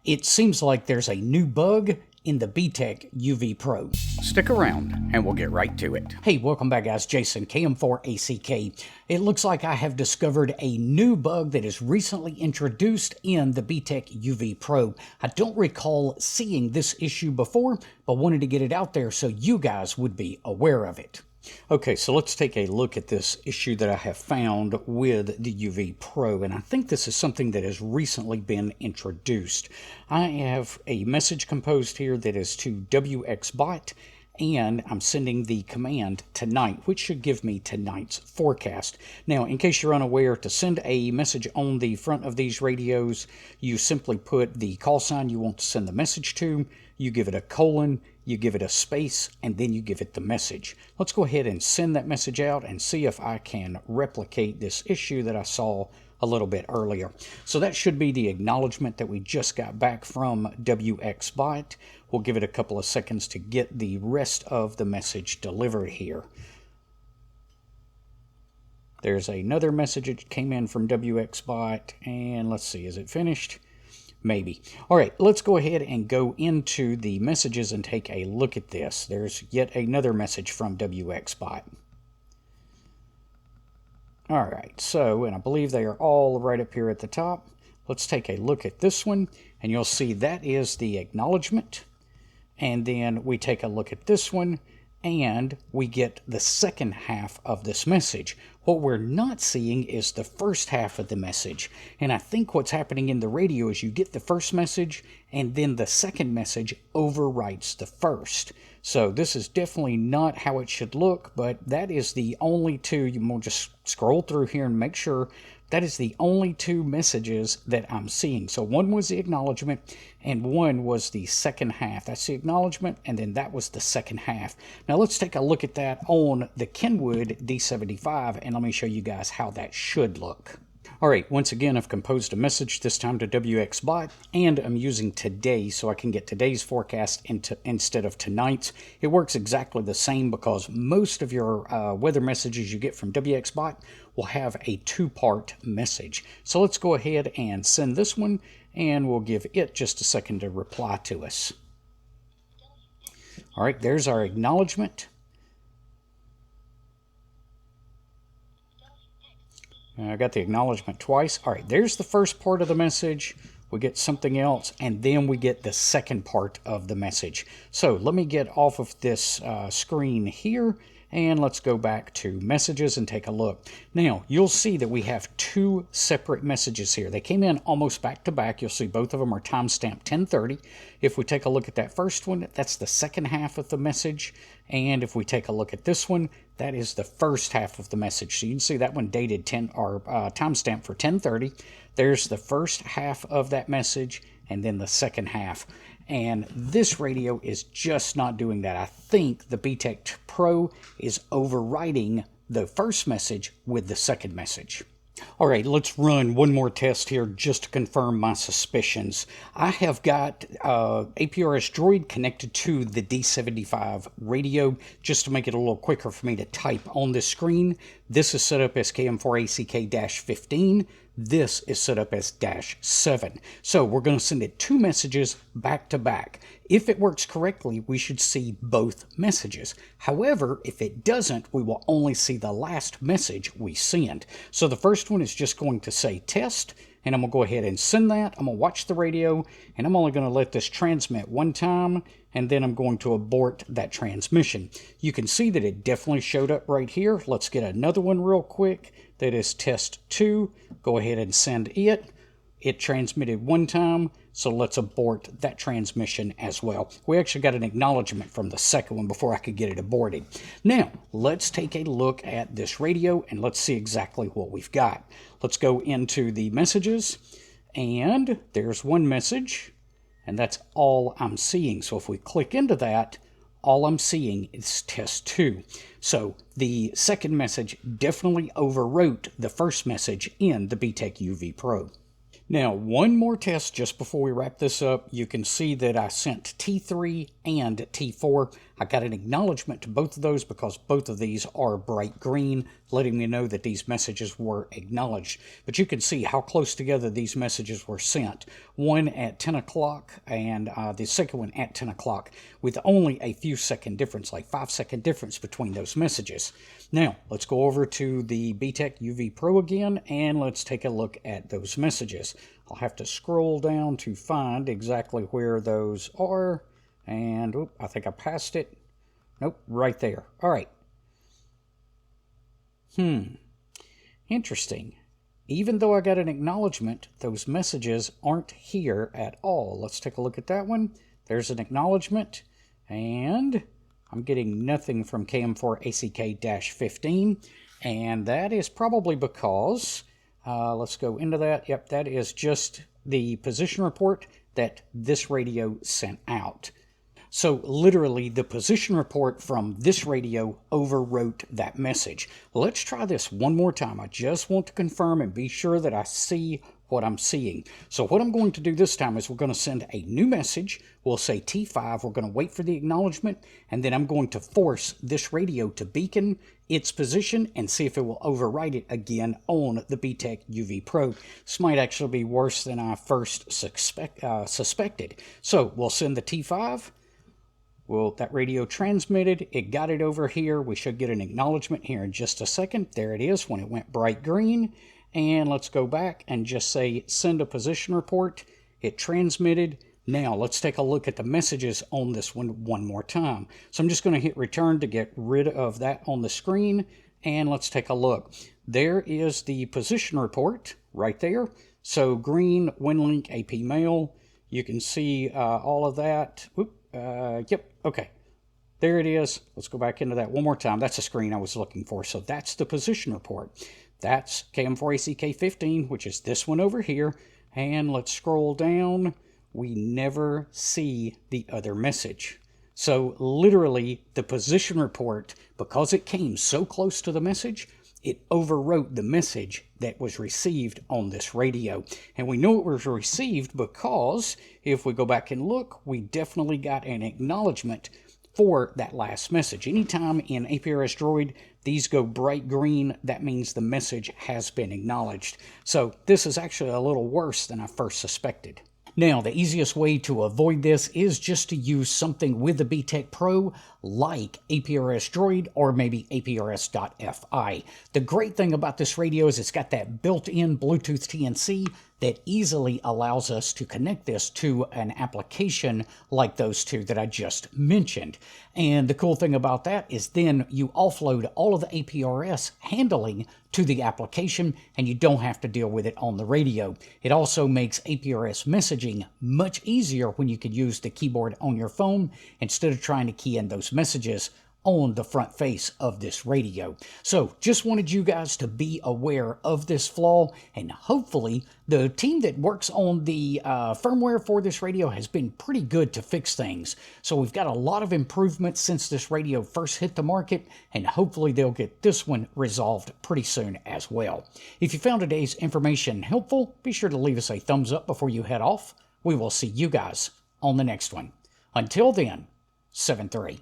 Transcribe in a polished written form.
It seems like there's a new bug in the BTECH UV-PRO. Stick around and we'll get right to it. Hey, welcome back guys, Jason, KM4ACK. It looks like I have discovered a new bug that is recently introduced in the BTECH UV-PRO. I don't recall seeing this issue before, but wanted to get it out there so you guys would be aware of it. Okay, so let's take a look at this issue that I have found with the UV-PRO, and I think this is something that has recently been introduced. I have a message composed here that is to WXBot, and I'm sending the command tonight, which should give me tonight's forecast. Now, in case you're unaware, to send a message on the front of these radios, you simply put the call sign you want to send the message to, you give it a colon, you give it a space, and then you give it the message. Let's go ahead and send that message out and see if I can replicate this issue that I saw a little bit earlier. So that should be the acknowledgement that we just got back from WXBot. We'll give it a couple of seconds to get the rest of the message delivered here. There's another message that came in from WXBot, and let's see, is it finished? Maybe. All right, let's go ahead and go into the messages and take a look at this. There's yet another message from WXBot. All right, so, and I believe they are all right up here at the top. Let's take a look at this one, and you'll see that is the acknowledgement. And then we take a look at this one, and we get the second half of this message. What we're not seeing is the first half of the message. And I think what's happening in the radio is you get the first message, and then the second message overwrites the first. So this is definitely not how it should look, but that is the only two. You'll just scroll through here and make sure that is the only two messages that I'm seeing. So one was the acknowledgement and one was the second half. That's the acknowledgement, and then that was the second half. Now let's take a look at that on the Kenwood D75, and let me show you guys how that should look. All right, once again, I've composed a message, this time to WXBot, and I'm using today so I can get today's forecast instead of tonight's. It works exactly the same because most of your weather messages you get from WXBot will have a two-part message. So let's go ahead and send this one, and we'll give it just a second to reply to us. All right, there's our acknowledgement. I got the acknowledgement twice. All right, there's the first part of the message. We get something else, and then we get the second part of the message. So let me get off of this screen here, and let's go back to messages and take a look. Now, you'll see that we have two separate messages here. They came in almost back to back. You'll see both of them are timestamped 10:30. If we take a look at that first one, that's the second half of the message. And if we take a look at this one, that is the first half of the message. So you can see that one dated timestamp for 10:30. There's the first half of that message, and then the second half. And this radio is just not doing that. I think the BTECH Pro is overwriting the first message with the second message. All right, let's run one more test here just to confirm my suspicions. I have got APRS Droid connected to the D75 radio just to make it a little quicker for me to type on this screen. This is set up as KM4ACK-15. This is set up as -7. So we're going to send it two messages back to back. If it works correctly, we should see both messages. However, if it doesn't, we will only see the last message we send. So the first one is just going to say test, and I'm going to go ahead and send that. I'm going to watch the radio, and I'm only going to let this transmit one time, and then I'm going to abort that transmission. You can see that it definitely showed up right here. Let's get another one real quick. That is test 2. Go ahead and send it. It transmitted one time, so let's abort that transmission as well. We actually got an acknowledgement from the second one before I could get it aborted. Now, let's take a look at this radio and let's see exactly what we've got. Let's go into the messages, and there's one message, and that's all I'm seeing. So if we click into that, all I'm seeing is test 2. So the second message definitely overwrote the first message in the BTECH UV-PRO. Now, one more test just before we wrap this up. You can see that I sent T3 and T4. I got an acknowledgement to both of those because both of these are bright green, letting me know that these messages were acknowledged. But you can see how close together these messages were sent. One at 10 o'clock and the second one at 10 o'clock, with only a few second difference, like 5-second difference between those messages. Now, let's go over to the BTECH UV-PRO again, and let's take a look at those messages. I'll have to scroll down to find exactly where those are. And, I think I passed it. Nope, right there. All right. Interesting. Even though I got an acknowledgement, those messages aren't here at all. Let's take a look at that one. There's an acknowledgement, and I'm getting nothing from KM4ACK-15, and that is probably because, let's go into that. Yep, that is just the position report that this radio sent out. So literally the position report from this radio overwrote that message. Let's try this one more time. I just want to confirm and be sure that I see what I'm seeing. So what I'm going to do this time is we're going to send a new message. We'll say T5. We're going to wait for the acknowledgement, and then I'm going to force this radio to beacon its position and see if it will overwrite it again on the BTECH UV-PRO. This might actually be worse than I first suspected. So we'll send the T5. Well, that radio transmitted, it got it over here. We should get an acknowledgement here in just a second. There it is when it went bright green. And let's go back and just say send a position report. It transmitted. Now let's take a look at the messages on this one more time. So I'm just going to hit return to get rid of that on the screen. And let's take a look. There is the position report right there. So green, WinLink, AP mail. You can see all of that. Yep, okay. There it is. Let's go back into that one more time. That's the screen I was looking for. So that's the position report. That's KM4ACK-15, which is this one over here. And let's scroll down. We never see the other message. So literally the position report, because it came so close to the message, it overwrote the message that was received on this radio. And we know it was received because if we go back and look, we definitely got an acknowledgement for that last message. Anytime in APRS Droid, these go bright green, that means the message has been acknowledged. So this is actually a little worse than I first suspected. Now, the easiest way to avoid this is just to use something with the BTECH Pro like APRS Droid or maybe APRS.FI. The great thing about this radio is it's got that built-in Bluetooth TNC that easily allows us to connect this to an application like those two that I just mentioned. And the cool thing about that is then you offload all of the APRS handling to the application and you don't have to deal with it on the radio. It also makes APRS messaging much easier when you can use the keyboard on your phone instead of trying to key in those messages on the front face of this radio. So just wanted you guys to be aware of this flaw, and hopefully the team that works on the firmware for this radio has been pretty good to fix things. So we've got a lot of improvements since this radio first hit the market, and hopefully they'll get this one resolved pretty soon as well. If you found today's information helpful, be sure to leave us a thumbs up before you head off. We will see you guys on the next one. Until then, 7-3.